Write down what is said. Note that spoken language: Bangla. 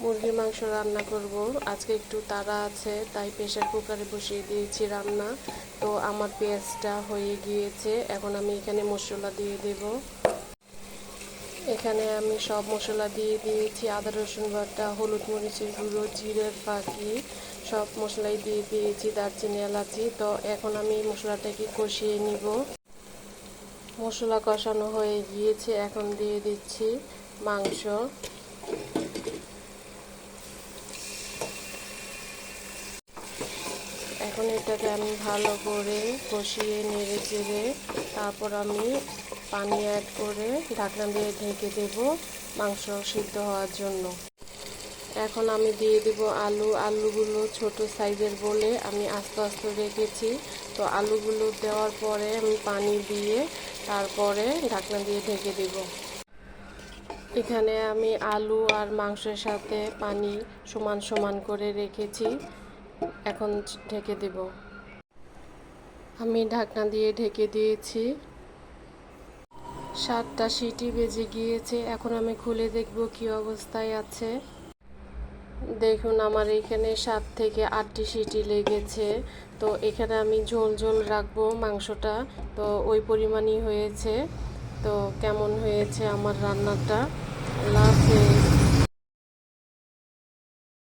মুরগির মাংস রান্না করব। আজকে একটু তাড়া আছে, তাই প্রেসার কুকারে বসিয়ে দিয়েছি রান্না। তো আমার পেঁয়াজটা হয়ে গিয়েছে, এখন আমি এখানে মশলা দিয়ে দেব। এখানে আমি সব মশলা দিয়ে দিয়েছি, আদা রসুন বাটা, হলুদ মরিচের গুঁড়ো, জিরের ফাঁকি, সব মশলাই দিয়ে দিয়েছি, দারচিনি এলাচি। তো এখন আমি মশলাটাকে কষিয়ে নিব। মশলা কষানো হয়ে গিয়েছে, এখন দিয়ে দিচ্ছি মাংস। এখন এটাকে আমি ভালো করে কষিয়ে নেড়ে চেড়ে তারপর আমি পানি অ্যাড করে ঢাকনা দিয়ে ঢেকে দেব মাংস সিদ্ধ হওয়ার জন্য। এখন আমি দিয়ে দেব আলুগুলো ছোট সাইজের বলে আমি আস্তে আস্তে রেখেছি। তো আলুগুলো দেওয়ার পরে আমি পানি দিয়ে তারপরে ঢাকনা দিয়ে ঢেকে দেব। এখানে আমি আলু আর মাংসের সাথে পানি সমান সমান করে রেখেছি, এখন ঢেকে দেব। আমি ঢাকনা দিয়ে ঢেকে দিয়েছি। 7টা সিটি বেজে গিয়েছে, এখন আমি খুলে দেখব কি অবস্থায় আছে। দেখুন আমার এখানে 7 থেকে 8টি সিটি লেগেছে। তো এখানে আমি ঝোল ঝোল রাখবো মাংসটা, তো ওই পরিমাণই হয়েছে। তো কেমন হয়েছে আমার রান্নাটা? আল্লাহ হাফেজ।